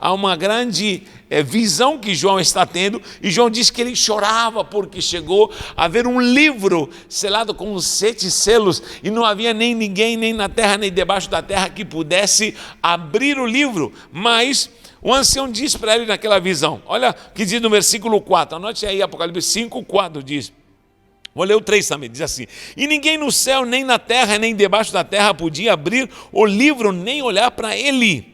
há uma grande visão que João está tendo, e João diz que ele chorava porque chegou a ver um livro selado com os 7 selos, e não havia nem ninguém, nem na terra, nem debaixo da terra, que pudesse abrir o livro. Mas o ancião diz para ele naquela visão, olha o que diz no versículo 4, anote aí, Apocalipse 5, 4, diz, vou ler o 3 também, diz assim: e ninguém no céu, nem na terra, nem debaixo da terra podia abrir o livro, nem olhar para ele.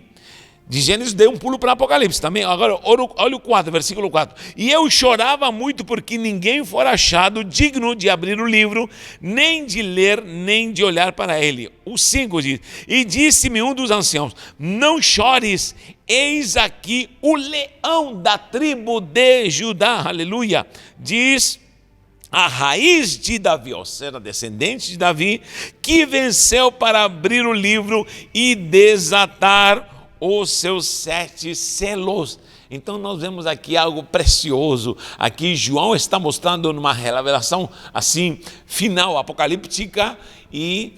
De Gênesis deu um pulo para Apocalipse também. Agora, olha o 4, versículo 4. E eu chorava muito porque ninguém fora achado digno de abrir o livro, nem de ler, nem de olhar para ele. O 5 diz, e disse-me um dos anciãos, não chores, eis aqui o leão da tribo de Judá, aleluia, diz a raiz de Davi, ou seja, descendente de Davi, que venceu para abrir o livro e desatar os seus 7 selos. Então nós vemos aqui algo precioso. Aqui João está mostrando uma revelação assim, final, apocalíptica, e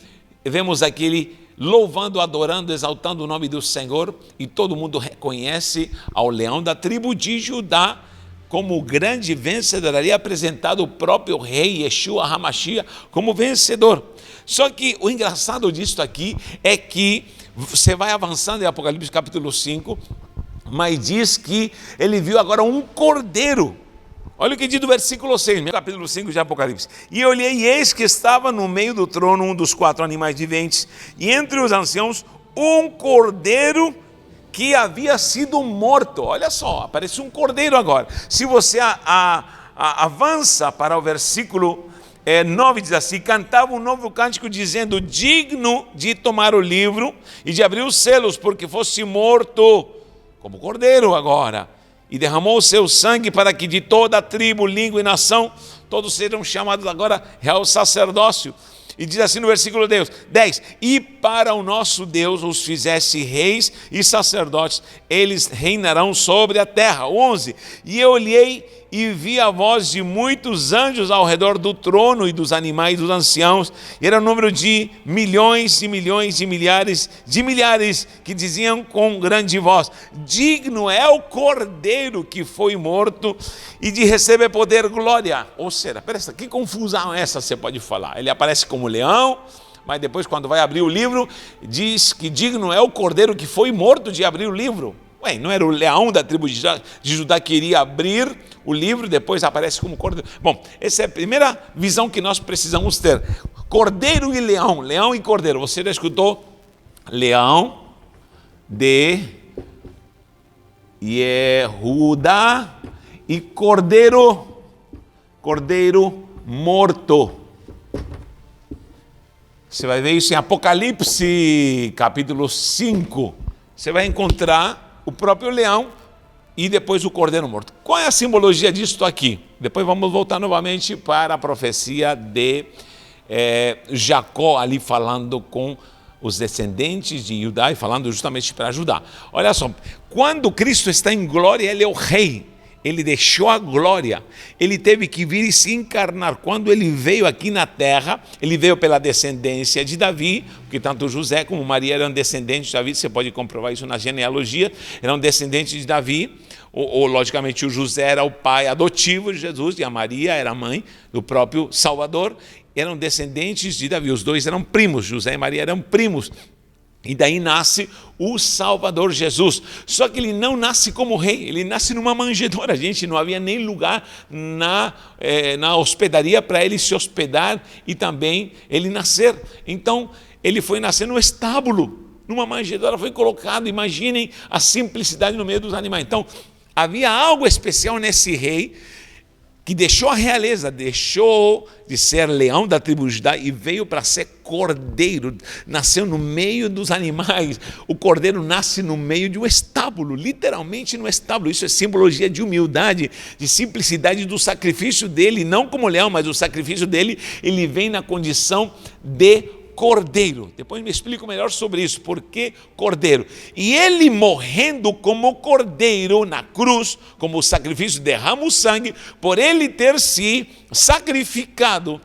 vemos aqui ele louvando, adorando, exaltando o nome do Senhor, e todo mundo reconhece ao leão da tribo de Judá como o grande vencedor. Ali apresentado o próprio rei Yeshua HaMashiach como vencedor. Só que o engraçado disso aqui é que você vai avançando em Apocalipse capítulo 5, mas diz que ele viu agora um cordeiro. Olha o que diz do versículo 6, capítulo 5 de Apocalipse. E eu olhei, e eis que estava no meio do trono um dos 4 animais viventes, e entre os anciãos um cordeiro que havia sido morto. Olha só, aparece um cordeiro agora. Se você avança para o versículo 9, diz assim, cantava um novo cântico dizendo, digno de tomar o livro e de abrir os selos, porque fosse morto como cordeiro agora, e derramou o seu sangue para que de toda a tribo, língua e nação, todos serão chamados agora ao sacerdócio. E diz assim no versículo 10, e para o nosso Deus os fizesse reis e sacerdotes, eles reinarão sobre a terra. 11, e eu olhei e vi a voz de muitos anjos ao redor do trono e dos animais dos anciãos, e era o número de milhões e milhões e milhares de milhares, que diziam com grande voz, digno é o cordeiro que foi morto e de receber poder e glória. Ou seja, presta, que confusão é essa, você pode falar? Ele aparece como leão, mas depois quando vai abrir o livro, diz que digno é o cordeiro que foi morto de abrir o livro. Ué, não era o leão da tribo de Judá que iria abrir o livro, depois aparece como cordeiro. Bom, essa é a primeira visão que nós precisamos ter. Cordeiro e leão, leão e cordeiro. Você já escutou? Leão de Yehuda e cordeiro morto. Você vai ver isso em Apocalipse capítulo 5. Você vai encontrar o próprio leão e depois o cordeiro morto. Qual é a simbologia disso aqui? Depois vamos voltar novamente para a profecia de Jacó, ali falando com os descendentes de Judá e falando justamente para Judá. Olha só, quando Cristo está em glória, ele é o rei. Ele deixou a glória, ele teve que vir e se encarnar. Quando ele veio aqui na terra, ele veio pela descendência de Davi, porque tanto José como Maria eram descendentes de Davi, você pode comprovar isso na genealogia, eram descendentes de Davi, logicamente o José era o pai adotivo de Jesus, e a Maria era a mãe do próprio Salvador, eram descendentes de Davi, os dois eram primos, José e Maria eram primos. E daí nasce o Salvador Jesus. Só que ele não nasce como rei, ele nasce numa manjedoura. Gente, não havia nem lugar na hospedaria para ele se hospedar e também ele nascer. Então, ele foi nascer no estábulo, numa manjedoura, foi colocado. Imaginem a simplicidade no meio dos animais. Então, havia algo especial nesse rei, que deixou a realeza, deixou de ser leão da tribo de Judá e veio para ser cordeiro, nasceu no meio dos animais. O cordeiro nasce no meio de um estábulo, literalmente no estábulo. Isso é simbologia de humildade, de simplicidade do sacrifício dele, não como leão, mas o sacrifício dele, ele vem na condição de cordeiro. Depois me explico melhor sobre isso, por que cordeiro? E ele morrendo como cordeiro na cruz, como sacrifício, derrama o sangue, por ele ter se sacrificado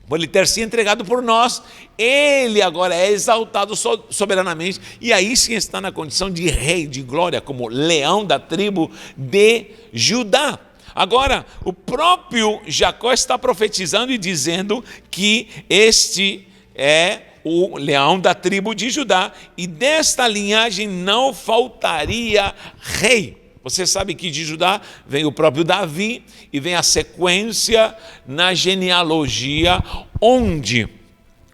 por ele ter se entregado por nós, ele agora é exaltado soberanamente, e aí sim está na condição de rei, de glória, como leão da tribo de Judá. Agora, o próprio Jacó está profetizando e dizendo que este é o leão da tribo de Judá, e desta linhagem não faltaria rei. Você sabe que de Judá vem o próprio Davi, e vem a sequência na genealogia, onde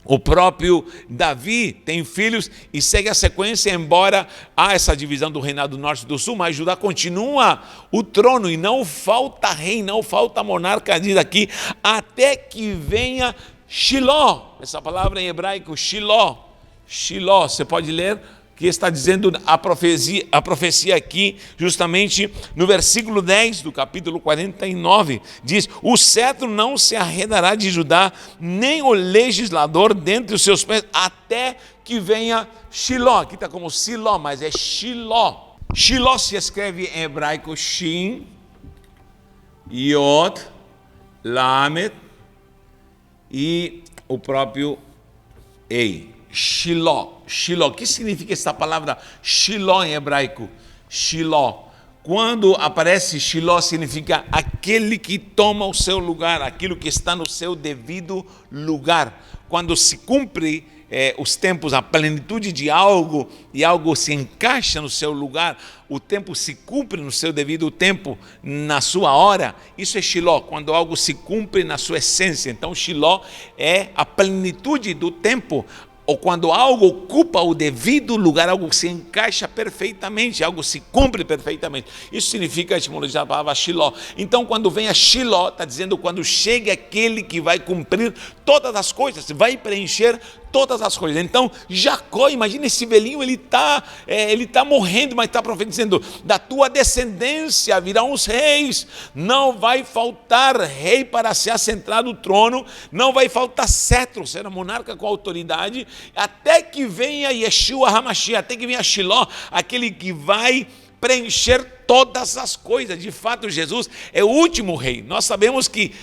o próprio Davi tem filhos e segue a sequência, embora há essa divisão do reinado do norte e do sul, mas Judá continua o trono, e não falta rei, não falta monarca, diz aqui, até que venha Shiló. Essa palavra em hebraico, Shiló, Shiló, você pode ler, que está dizendo a profecia aqui, justamente no versículo 10 do capítulo 49, diz: o cetro não se arredará de Judá, nem o legislador dentre os seus pés, até que venha Shiló. Aqui está como Siló, mas é Shiló. Shiló se escreve em hebraico Shin, Yod, Lamed e o próprio Ei. Shiló. Shiló. O que significa essa palavra Shiló em hebraico? Shiló. Quando aparece Shiló, significa aquele que toma o seu lugar, aquilo que está no seu devido lugar. Quando se cumpre os tempos, a plenitude de algo, e algo se encaixa no seu lugar, o tempo se cumpre no seu devido tempo, na sua hora, isso é Shiló, quando algo se cumpre na sua essência. Então Shiló é a plenitude do tempo, ou quando algo ocupa o devido lugar, algo se encaixa perfeitamente, algo se cumpre perfeitamente. Isso significa a etimologia da palavra Shiló. Então, quando vem a Shiló, está dizendo quando chega aquele que vai cumprir todas as coisas, vai preencher todas as coisas. Então, Jacó, imagina esse velhinho, ele está morrendo, mas está profetizando: da tua descendência virão os reis, não vai faltar rei para se assentar no trono, não vai faltar cetro, será monarca com autoridade, até que venha Yeshua HaMashiach, até que venha Shiló, aquele que vai preencher todas as coisas. De fato, Jesus é o último rei. Nós sabemos que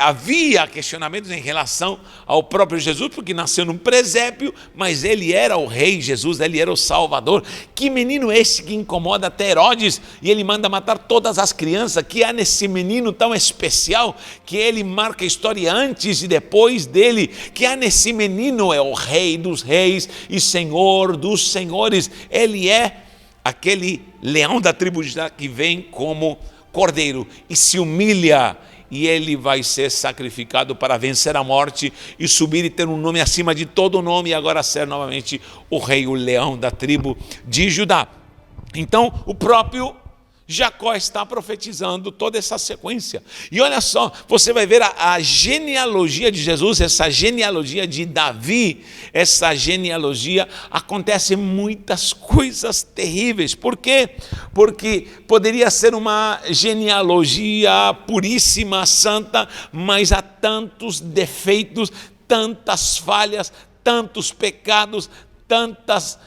havia questionamentos em relação ao próprio Jesus, porque nasceu num presépio, mas ele era o rei Jesus, ele era o Salvador. Que menino esse que incomoda até Herodes, e ele manda matar todas as crianças? Que há nesse menino tão especial, que ele marca a história antes e depois dele? Que há nesse menino? É o rei dos reis e senhor dos senhores. Ele é aquele leão da tribo de Judá que vem como cordeiro e se humilha, e ele vai ser sacrificado para vencer a morte e subir e ter um nome acima de todo nome, e agora ser novamente o rei, o leão da tribo de Judá. Então o próprio Jacó está profetizando toda essa sequência. E olha só, você vai ver a genealogia de Jesus, essa genealogia de Davi, essa genealogia, acontecem muitas coisas terríveis. Por quê? Porque poderia ser uma genealogia puríssima, santa, mas há tantos defeitos, tantas falhas, tantos pecados, tantas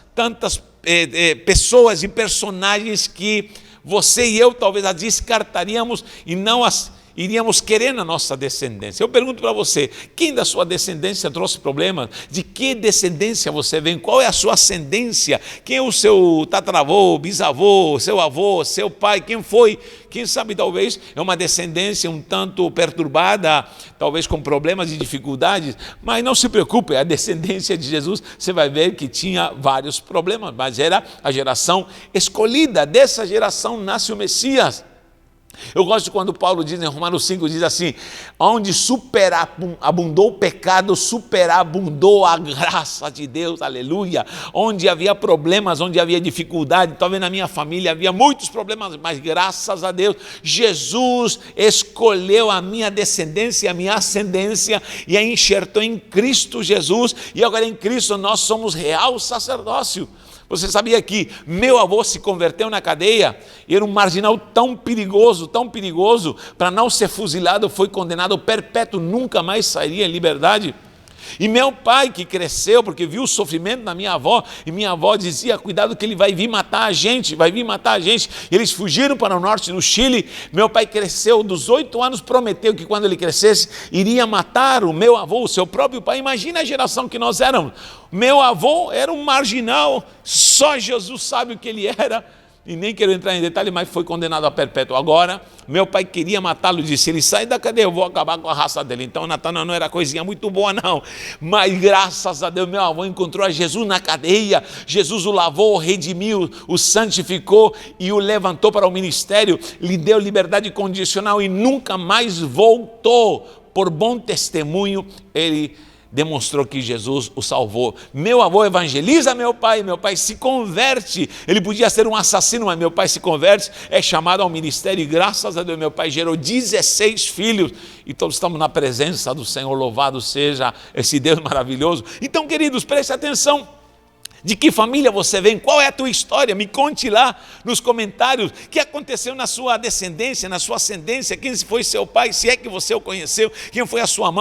pessoas e personagens que você e eu talvez as descartaríamos e não as iríamos querer na nossa descendência. Eu pergunto para você: quem da sua descendência trouxe problemas? De que descendência você vem? Qual é a sua ascendência? Quem é o seu tataravô, bisavô, seu avô, seu pai? Quem foi? Quem sabe talvez é uma descendência um tanto perturbada, talvez com problemas e dificuldades, mas não se preocupe, a descendência de Jesus, você vai ver que tinha vários problemas, mas era a geração escolhida. Dessa geração nasce o Messias. Eu gosto quando Paulo diz em Romanos 5, diz assim: onde superabundou o pecado, superabundou a graça de Deus, aleluia. Onde havia problemas, onde havia dificuldade, talvez na minha família havia muitos problemas, mas graças a Deus, Jesus escolheu a minha descendência, a minha ascendência, e a enxertou em Cristo Jesus, e agora em Cristo nós somos real sacerdócio. Você sabia que meu avô se converteu na cadeia? Era um marginal tão perigoso, para não ser fuzilado, foi condenado perpétuo, nunca mais sairia em liberdade. E meu pai, que cresceu, porque viu o sofrimento da minha avó, e minha avó dizia, cuidado que ele vai vir matar a gente, vai vir matar a gente. Eles fugiram para o norte do Chile. Meu pai cresceu, dos 8 anos, prometeu que quando ele crescesse, iria matar o meu avô, o seu próprio pai. Imagina a geração que nós éramos. Meu avô era um marginal, só Jesus sabe o que ele era. E nem quero entrar em detalhe, mas foi condenado a perpétuo. Agora, meu pai queria matá-lo, disse, ele sai da cadeia, eu vou acabar com a raça dele. Então, Natanael não era coisinha muito boa, não. Mas, graças a Deus, meu avô encontrou a Jesus na cadeia. Jesus o lavou, o redimiu, o santificou e o levantou para o ministério. Lhe deu liberdade condicional e nunca mais voltou. Por bom testemunho, ele demonstrou que Jesus o salvou. Meu avô evangeliza meu pai se converte. Ele podia ser um assassino, mas meu pai se converte, é chamado ao ministério e graças a Deus meu pai gerou 16 filhos e todos estamos na presença do Senhor, louvado seja esse Deus maravilhoso. Então, queridos, preste atenção. De que família você vem? Qual é a tua história? Me conte lá nos comentários o que aconteceu na sua descendência, na sua ascendência, quem foi seu pai, se é que você o conheceu, quem foi a sua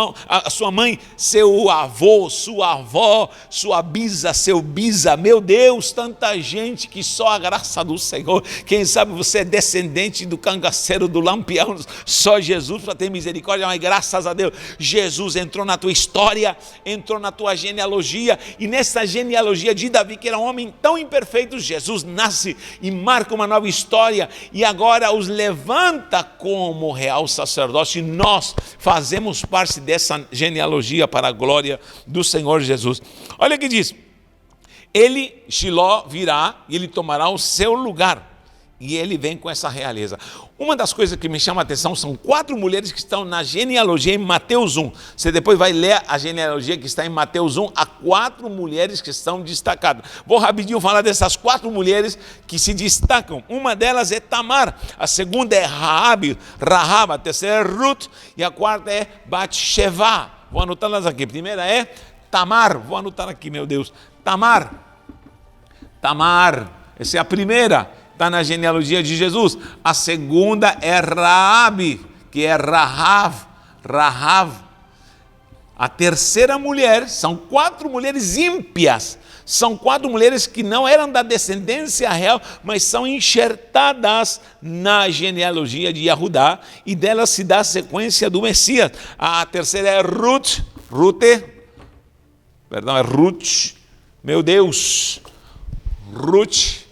mãe, seu avô, sua avó, sua bisa, seu bisa. Meu Deus, tanta gente que só a graça do Senhor. Quem sabe você é descendente do cangaceiro, do lampião, só Jesus para ter misericórdia, mas graças a Deus, Jesus entrou na tua história, entrou na tua genealogia, e nessa genealogia de Davi, que era um homem tão imperfeito, Jesus nasce e marca uma nova história e agora os levanta como real sacerdócio, e nós fazemos parte dessa genealogia para a glória do Senhor Jesus. Olha o que diz: ele, Shiló, virá e ele tomará o seu lugar. E ele vem com essa realeza. Uma das coisas que me chama a atenção são 4 mulheres que estão na genealogia em Mateus 1. Você depois vai ler a genealogia que está em Mateus 1. Há 4 mulheres que estão destacadas. Vou rapidinho falar dessas 4 mulheres que se destacam. Uma delas é Tamar, a segunda é Rahab, a terceira é Ruth e a quarta é Batsheva. Vou anotá-las aqui. A primeira é Tamar. Vou anotar aqui, meu Deus. Tamar, essa é a primeira. Está na genealogia de Jesus. A segunda é Raabe, que é Rahav. A terceira mulher, são 4 mulheres ímpias, são 4 mulheres que não eram da descendência real, mas são enxertadas na genealogia de Yahudá, e delas se dá a sequência do Messias. A terceira é Ruth, meu Deus, Ruth,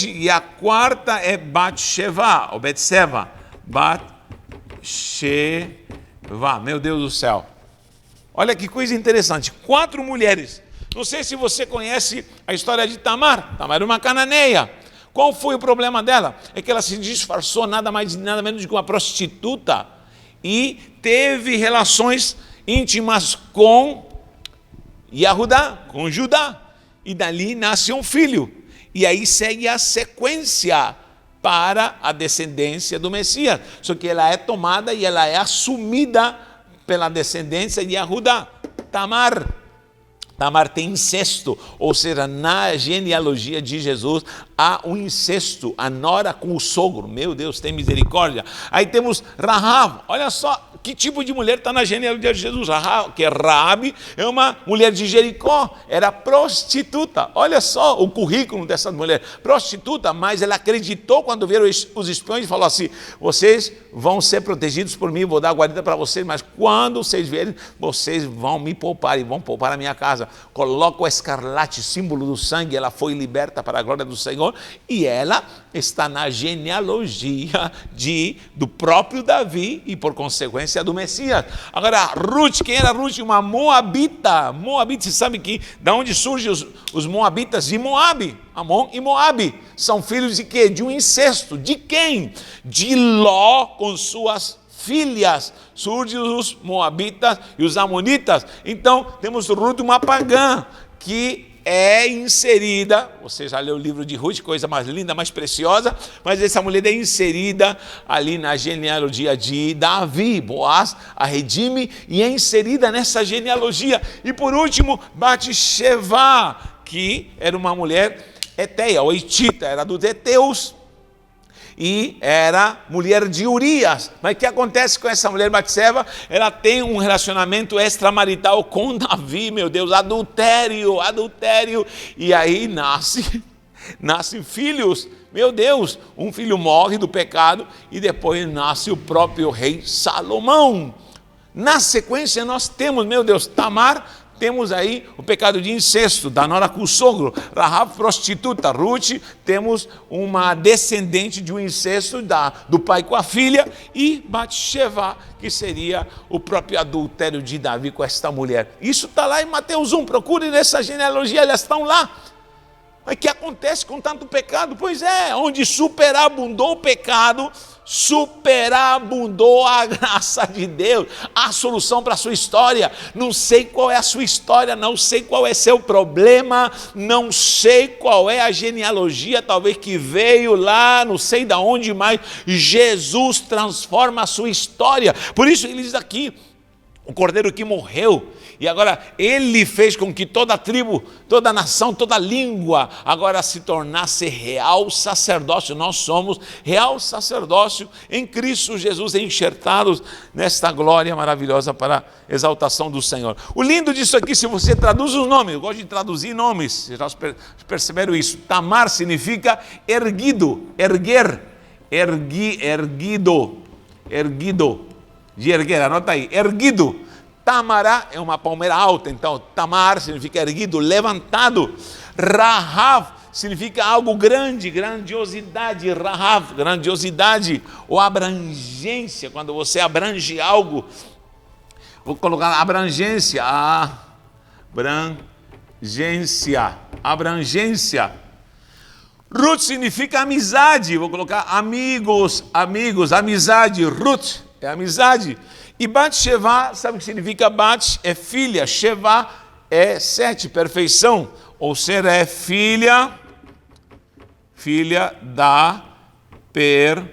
e a quarta é Batsheva, ou Betseva, meu Deus do céu. Olha que coisa interessante, 4 mulheres. Não sei se você conhece a história de Tamar. Tamar era uma cananeia. Qual foi o problema dela? É que ela se disfarçou nada mais nada menos do que uma prostituta e teve relações íntimas com Yahudá, com Judá, e dali nasce um filho. E aí segue a sequência para a descendência do Messias. Só que ela é tomada e ela é assumida pela descendência de Yahudá. Tamar tem incesto, ou seja, na genealogia de Jesus há um incesto, a nora com o sogro. Meu Deus, tem misericórdia. Aí temos Rahab, olha só que tipo de mulher está na genealogia de Jesus. Rahab, que é Raabe, é uma mulher de Jericó, era prostituta. Olha só o currículo dessa mulher, prostituta, mas ela acreditou quando viram os espiões e falou assim: vocês vão ser protegidos por mim, vou dar guarida para vocês, mas quando vocês verem, vocês vão me poupar e vão poupar a minha casa. Coloca o escarlate, símbolo do sangue, ela foi liberta para a glória do Senhor, e ela está na genealogia do próprio Davi e por consequência do Messias. Agora, Ruth, quem era Ruth? Uma moabita. Você sabe que da onde surgem os moabitas? De Moabe. Amon e Moabe são filhos de quê? De um incesto. De quem? De Ló com suas filhas. Surgem os moabitas e os amonitas. Então temos Ruth, uma pagã, que é inserida, você já leu o livro de Ruth, coisa mais linda, mais preciosa, mas essa mulher é inserida ali na genealogia de Davi. Boaz a redime e é inserida nessa genealogia. E por último, Batsheva, que era uma mulher heteia, ou hitita, era dos heteus. e era mulher de Urias. Mas o que acontece com essa mulher Batseba? Ela tem um relacionamento extramarital com Davi, meu Deus, adultério, e aí nascem filhos. Meu Deus, um filho morre do pecado e depois nasce o próprio rei Salomão. Na sequência nós temos, meu Deus, Tamar, temos aí o pecado de incesto, da nora com o sogro, Rahab, prostituta, Ruth, temos uma descendente de um incesto do pai com a filha, e Batseba, que seria o próprio adultério de Davi com esta mulher. Isso está lá em Mateus 1, procure nessa genealogia, elas estão lá. Mas o que acontece com tanto pecado? Pois é, onde superabundou o pecado, superabundou a graça de Deus, a solução para a sua história. Não sei qual é a sua história, não sei qual é seu problema, não sei qual é a genealogia, talvez que veio lá, não sei de onde mais. Jesus transforma a sua história. Por isso ele diz aqui, o cordeiro que morreu, e agora ele fez com que toda tribo, toda nação, toda língua agora se tornasse real sacerdócio. Nós somos real sacerdócio em Cristo Jesus, enxertados nesta glória maravilhosa para a exaltação do Senhor. O lindo disso aqui, se você traduz os nomes, eu gosto de traduzir nomes, vocês já perceberam isso. Tamar significa erguido, erguer, erguido, de erguer, anota aí, erguido. Tamará é uma palmeira alta, então Tamar significa erguido, levantado. Rahab significa algo grande, grandiosidade. Rahab, grandiosidade ou abrangência, quando você abrange algo. Vou colocar abrangência, abrangência. Ruth significa amizade, vou colocar amigos, amizade. Ruth é amizade. E Batseba, sabe o que significa? Bat é filha, Sheva é 7, perfeição. Ou seja, é filha da perfeição.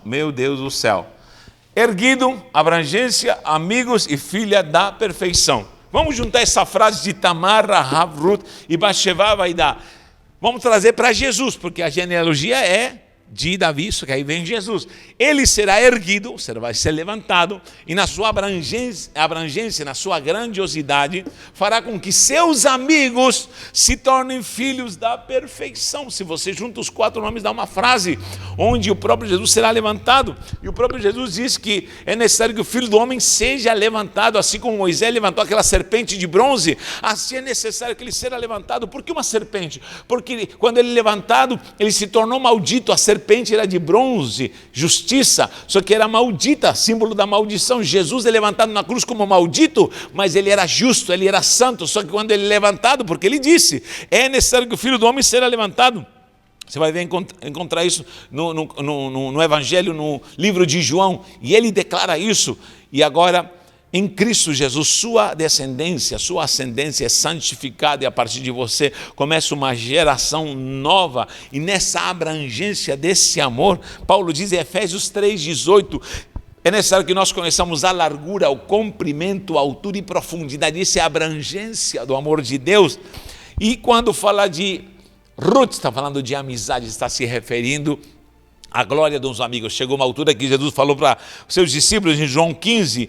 Meu Deus do céu. Erguido, abrangência, amigos e filha da perfeição. Vamos juntar essa frase de Tamar, Rahab, Ruth e Batseba, vai dar. Vamos trazer para Jesus, porque a genealogia é de Davi, isso que aí vem Jesus. Ele será erguido, vai ser levantado, e na sua abrangência, na sua grandiosidade, fará com que seus amigos se tornem filhos da perfeição. Se você junta os 4 nomes, dá uma frase, onde o próprio Jesus será levantado, e o próprio Jesus diz que é necessário que o Filho do Homem seja levantado, assim como Moisés levantou aquela serpente de bronze, assim é necessário que ele seja levantado. Por que uma serpente? Porque quando ele é levantado, ele se tornou maldito. A serpente era de bronze, justiça, só que era maldita, símbolo da maldição. Jesus é levantado na cruz como maldito, mas ele era justo, ele era santo, só que quando ele é levantado, porque ele disse, é necessário que o Filho do Homem seja levantado. Você vai ver, encontrar isso no Evangelho, no livro de João, e ele declara isso. E agora, em Cristo Jesus, sua descendência, sua ascendência é santificada, e a partir de você começa uma geração nova, e nessa abrangência desse amor, Paulo diz em Efésios 3,18, é necessário que nós conheçamos a largura, o comprimento, a altura e profundidade. Isso é a abrangência do amor de Deus. E quando fala de Ruth, está falando de amizade, está se referindo à glória dos amigos. Chegou uma altura que Jesus falou para os seus discípulos em João 15,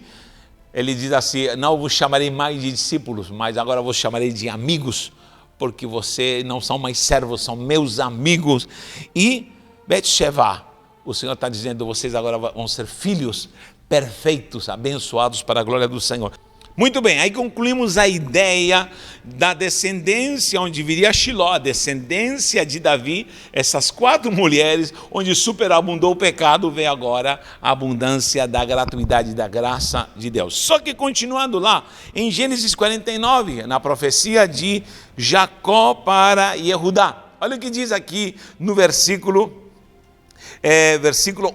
ele diz assim, não vos chamarei mais de discípulos, mas agora vos chamarei de amigos, porque vocês não são mais servos, são meus amigos. E Batseba, o Senhor está dizendo, vocês agora vão ser filhos perfeitos, abençoados para a glória do Senhor. Muito bem, aí concluímos a ideia da descendência, onde viria Shiló, a descendência de Davi, essas 4 mulheres, onde superabundou o pecado, vem agora a abundância da gratuidade da graça de Deus. Só que continuando lá, em Gênesis 49, na profecia de Jacó para Yehudá, olha o que diz aqui no versículo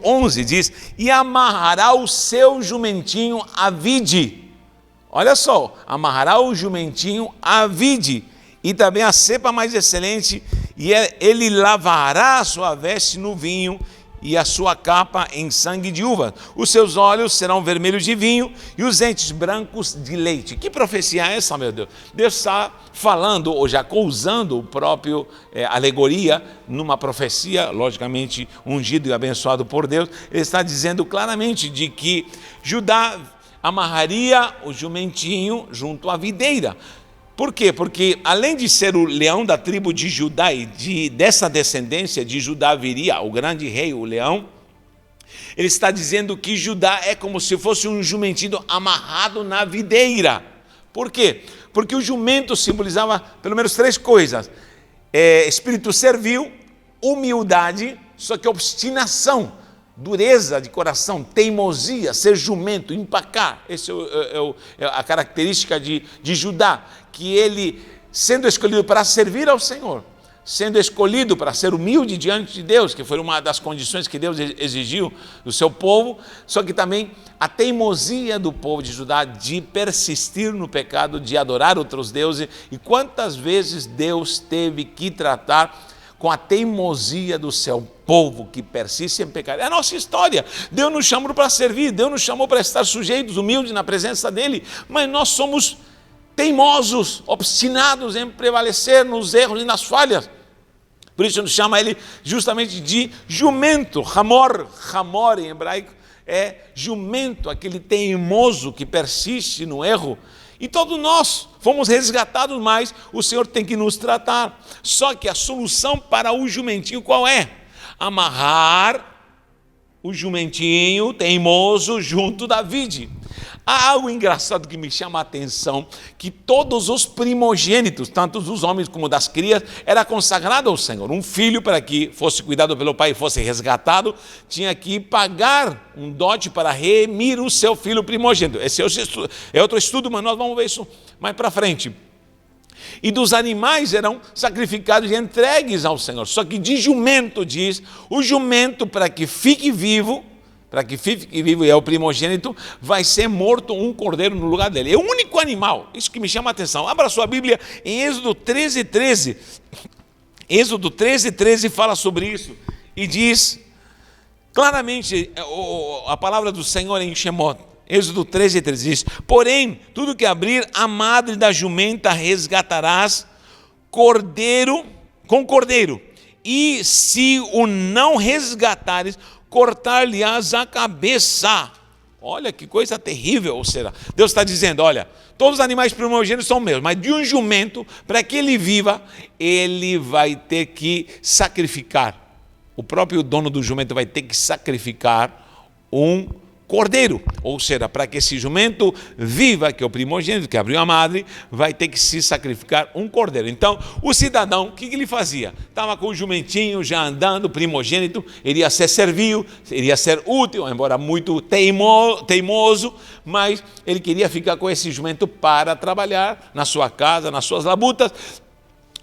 11, diz, e amarrará o seu jumentinho à vide. Olha só, amarrará o jumentinho à vide, e também a cepa mais excelente, e ele lavará a sua veste no vinho, e a sua capa em sangue de uva. Os seus olhos serão vermelhos de vinho e os dentes brancos de leite. Que profecia é essa, meu Deus? Deus está falando, ou já usando o próprio alegoria, numa profecia, logicamente ungido e abençoado por Deus. Ele está dizendo claramente de que Judá amarraria o jumentinho junto à videira. Por quê? Porque além de ser o leão da tribo de Judá e dessa descendência de Judá viria o grande rei, o leão, ele está dizendo que Judá é como se fosse um jumentinho amarrado na videira. Por quê? Porque o jumento simbolizava pelo menos 3 coisas: espírito servil, humildade, só que obstinação, dureza de coração, teimosia, ser jumento, empacar. Essa é a característica de Judá, que ele, sendo escolhido para servir ao Senhor, sendo escolhido para ser humilde diante de Deus, que foi uma das condições que Deus exigiu do seu povo, só que também a teimosia do povo de Judá de persistir no pecado, de adorar outros deuses. E quantas vezes Deus teve que tratar com a teimosia do seu povo que persiste em pecar. É a nossa história. Deus nos chamou para servir, Deus nos chamou para estar sujeitos, humildes na presença dEle, mas nós somos teimosos, obstinados em prevalecer nos erros e nas falhas. Por isso nos chama ele justamente de jumento, Hamor. Hamor em hebraico é jumento, aquele teimoso que persiste no erro. E todos nós fomos resgatados, mas o Senhor tem que nos tratar. Só que a solução para o jumentinho qual é? Amarrar o jumentinho teimoso junto da vide. Há algo engraçado que me chama a atenção, que todos os primogênitos, tanto os homens como das crias, era consagrado ao Senhor. Um filho, para que fosse cuidado pelo pai e fosse resgatado, tinha que pagar um dote para remir o seu filho primogênito. Esse é outro estudo, mas nós vamos ver isso mais para frente. E dos animais eram sacrificados e entregues ao Senhor. Só que de jumento diz, o jumento para que fique vivo e é o primogênito, vai ser morto um cordeiro no lugar dele. É o único animal, isso que me chama a atenção. Abra sua Bíblia em Êxodo 13:13. Êxodo 13:13 fala sobre isso e diz claramente a palavra do Senhor em Shemot. Êxodo 13:13 diz: porém, tudo que abrir a madre da jumenta resgatarás cordeiro com cordeiro, e se o não resgatares, cortar-lhe-ás a cabeça. Olha que coisa terrível. Ou será? Deus está dizendo, olha, todos os animais primogênitos são meus, mas de um jumento, para que ele viva, ele vai ter que sacrificar. O próprio dono do jumento vai ter que sacrificar um cordeiro. Ou seja, para que esse jumento viva, que é o primogênito, que abriu a madre, vai ter que se sacrificar um cordeiro. Então, o cidadão, o que ele fazia? Estava com o jumentinho já andando, primogênito, iria ser servil, iria ser útil, embora muito teimoso, mas ele queria ficar com esse jumento para trabalhar na sua casa, nas suas labutas.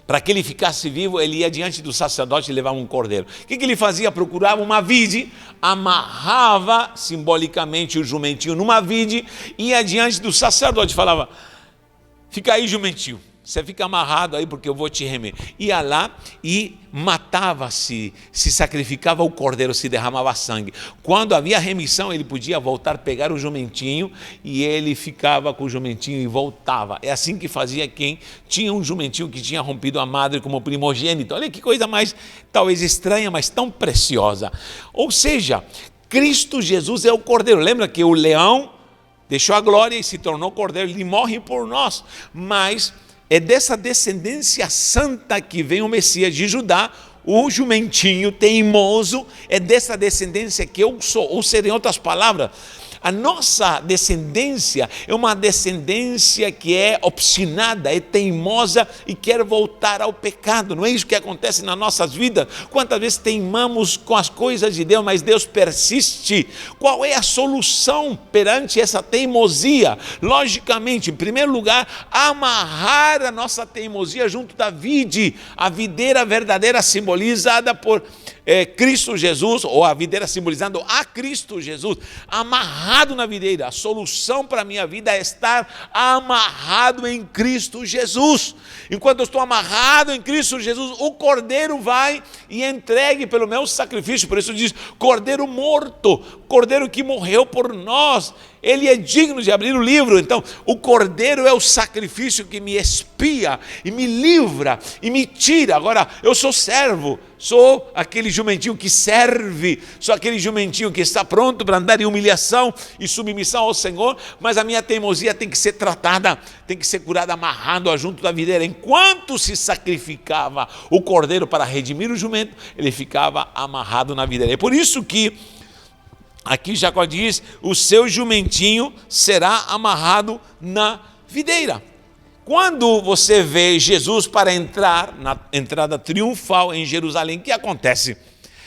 Para que ele ficasse vivo, ele ia diante do sacerdote e levava um cordeiro. O que ele fazia? Procurava uma vide, amarrava simbolicamente o jumentinho numa vide, ia diante do sacerdote e falava, fica aí, jumentinho, você fica amarrado aí porque eu vou te remer. Ia lá e matava-se, se sacrificava o cordeiro, se derramava sangue. Quando havia remissão, ele podia voltar, pegar o jumentinho e ele ficava com o jumentinho e voltava. É assim que fazia quem tinha um jumentinho que tinha rompido a madre como primogênito. Olha que coisa mais, talvez estranha, mas tão preciosa. Ou seja, Cristo Jesus é o cordeiro. Lembra que o leão deixou a glória e se tornou cordeiro, ele morre por nós, mas é dessa descendência santa que vem o Messias de Judá, o jumentinho teimoso, é dessa descendência que eu sou. Ou seja, em outras palavras, a nossa descendência é uma descendência que é obstinada, é teimosa e quer voltar ao pecado. Não é isso que acontece nas nossas vidas? Quantas vezes teimamos com as coisas de Deus, mas Deus persiste. Qual é a solução perante essa teimosia? Logicamente, em primeiro lugar, amarrar a nossa teimosia junto da vide. A videira verdadeira simbolizada por Cristo Jesus, ou a videira simbolizando a Cristo Jesus, amarrado na videira. A solução para a minha vida é estar amarrado em Cristo Jesus. Enquanto eu estou amarrado em Cristo Jesus, o cordeiro vai e entregue pelo meu sacrifício. Por isso diz, cordeiro morto, cordeiro que morreu por nós. Ele é digno de abrir o livro. Então, o cordeiro é o sacrifício que me expia e me livra e me tira. Agora, eu sou servo, sou aquele jumentinho que serve, sou aquele jumentinho que está pronto para andar em humilhação e submissão ao Senhor, mas a minha teimosia tem que ser tratada, tem que ser curada, amarrado junto da videira. Enquanto se sacrificava o cordeiro para redimir o jumento, ele ficava amarrado na videira. É por isso que aqui Jacó diz, o seu jumentinho será amarrado na videira. Quando você vê Jesus para entrar na entrada triunfal em Jerusalém, o que acontece?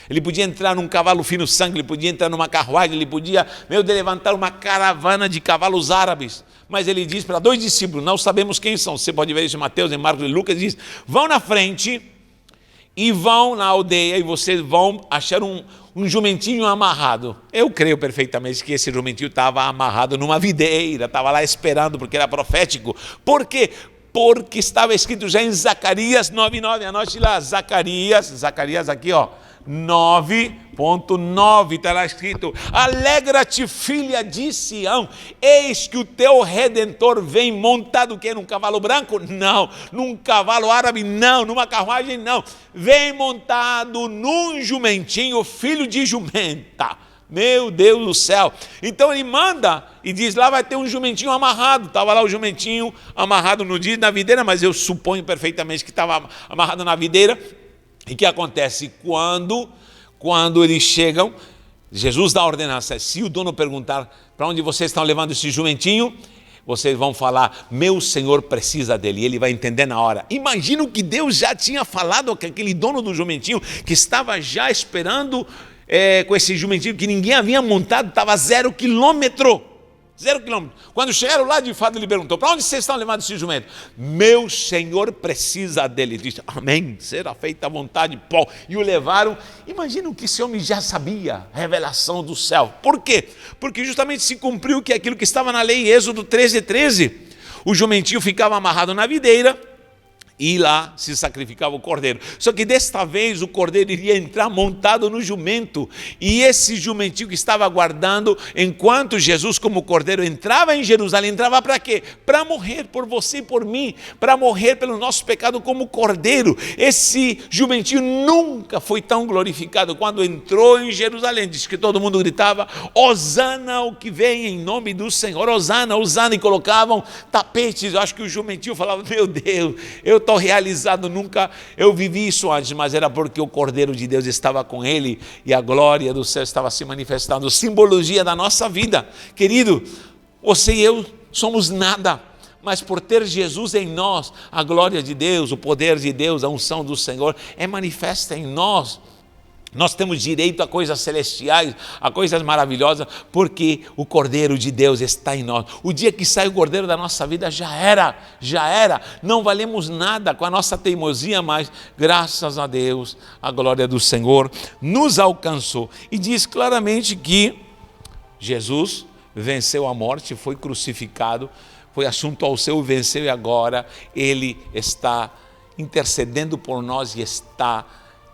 Ele podia entrar num cavalo fino sangue, ele podia entrar numa carruagem, ele podia, levantar uma caravana de cavalos árabes. Mas ele diz para 2 discípulos, não sabemos quem são, você pode ver isso em Mateus, em Marcos e Lucas, diz, vão na frente e vão na aldeia e vocês vão achar um jumentinho amarrado. Eu creio perfeitamente que esse jumentinho estava amarrado numa videira, estava lá esperando, porque era profético. Por quê? Porque estava escrito já em Zacarias 9:9, anote lá, Zacarias aqui, 9:9, está lá escrito, alegra-te, filha de Sião, eis que o teu Redentor vem montado, que num cavalo branco? Não. Num cavalo árabe? Não. Numa carruagem? Não. Vem montado num jumentinho, filho de jumenta. Meu Deus do céu. Então ele manda e diz, lá vai ter um jumentinho amarrado. Estava lá o jumentinho amarrado no dia na videira, mas eu suponho perfeitamente que estava amarrado na videira. E o que acontece? Quando eles chegam, Jesus dá a ordenança, se o dono perguntar, para onde vocês estão levando esse jumentinho? Vocês vão falar, meu Senhor precisa dele, e ele vai entender na hora. Imagina que Deus já tinha falado com aquele dono do jumentinho, que estava já esperando com esse jumentinho, que ninguém havia montado, estava 0 quilômetro. 0 quilômetro. Quando chegaram lá, de fato, ele perguntou, para onde vocês estão levando esse jumento? Meu Senhor precisa dele. Ele disse, amém, será feita a vontade, Paulo. E o levaram. Imagina que esse homem já sabia, revelação do céu. Por quê? Porque justamente se cumpriu que aquilo que estava na lei, Êxodo 13:13. O jumentinho ficava amarrado na videira, e lá se sacrificava o cordeiro. Só que desta vez o cordeiro iria entrar montado no jumento. E esse jumentinho que estava aguardando, enquanto Jesus como cordeiro entrava em Jerusalém, entrava para quê? Para morrer por você e por mim, para morrer pelo nosso pecado como cordeiro. Esse jumentinho nunca foi tão glorificado. Quando entrou em Jerusalém, diz que todo mundo gritava, Hosana o que vem em nome do Senhor, Hosana, Hosana, e colocavam tapetes. Eu acho que o jumentinho falava, meu Deus, eu estou realizado, nunca eu vivi isso antes, mas era porque o Cordeiro de Deus estava com ele e a glória do céu estava se manifestando, simbologia da nossa vida. Querido, você e eu somos nada, mas por ter Jesus em nós, a glória de Deus, o poder de Deus, a unção do Senhor é manifesta em nós. Nós temos direito a coisas celestiais, a coisas maravilhosas, porque o Cordeiro de Deus está em nós. O dia que sai o Cordeiro da nossa vida já era. Não valemos nada com a nossa teimosia, mas graças a Deus, a glória do Senhor nos alcançou. E diz claramente que Jesus venceu a morte, foi crucificado, foi assunto ao céu, venceu, e agora Ele está intercedendo por nós e está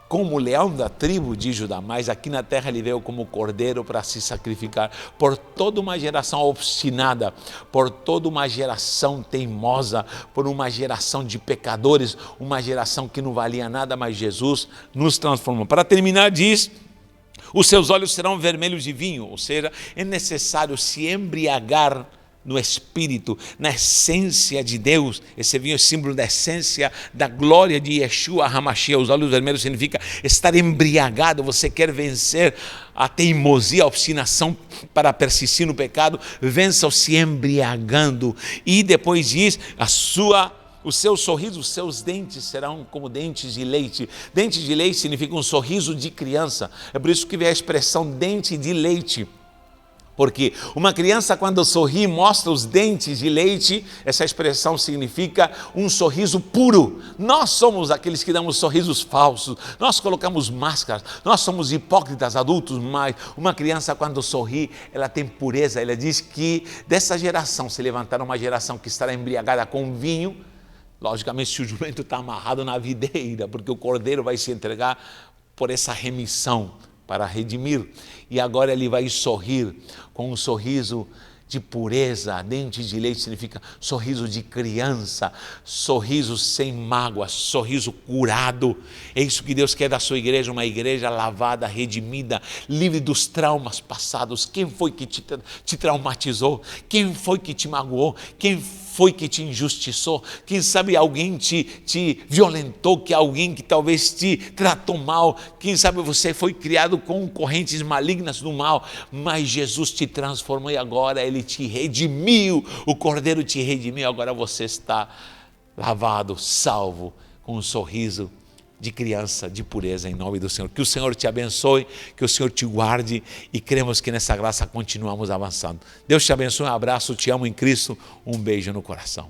como leão da tribo de Judá, mas aqui na terra ele veio como cordeiro para se sacrificar por toda uma geração obstinada, por toda uma geração teimosa, por uma geração de pecadores, uma geração que não valia nada, mas Jesus nos transformou. Para terminar, diz, os seus olhos serão vermelhos de vinho, ou seja, é necessário se embriagar no Espírito, na essência de Deus. Esse vinho é símbolo da essência, da glória de Yeshua HaMashiach. Os olhos vermelhos significa estar embriagado. Você quer vencer a teimosia, a obstinação para persistir no pecado, vença-o se embriagando. E depois diz, o seu sorriso, os seus dentes serão como dentes de leite. Dentes de leite significa um sorriso de criança. É por isso que vem a expressão dente de leite. Porque uma criança, quando sorri, mostra os dentes de leite. Essa expressão significa um sorriso puro. Nós somos aqueles que damos sorrisos falsos. Nós colocamos máscaras. Nós somos hipócritas adultos, mas uma criança, quando sorri, ela tem pureza. Ela diz que dessa geração se levantará uma geração que estará embriagada com vinho. Logicamente, se o jumento está amarrado na videira, porque o cordeiro vai se entregar por essa remissão, para redimir, e agora ele vai sorrir com um sorriso de pureza. Dente de leite significa sorriso de criança, sorriso sem mágoa, sorriso curado. É isso que Deus quer da sua igreja, uma igreja lavada, redimida, livre dos traumas passados. Quem foi que te traumatizou? Quem foi que te magoou? Quem foi que te injustiçou? Quem sabe alguém te violentou, que alguém que talvez te tratou mal, quem sabe você foi criado com correntes malignas do mal, mas Jesus te transformou e agora Ele te redimiu, o Cordeiro te redimiu, agora você está lavado, salvo, com um sorriso de criança, de pureza, em nome do Senhor. Que o Senhor te abençoe, que o Senhor te guarde e cremos que nessa graça continuamos avançando. Deus te abençoe, um abraço, te amo em Cristo, um beijo no coração.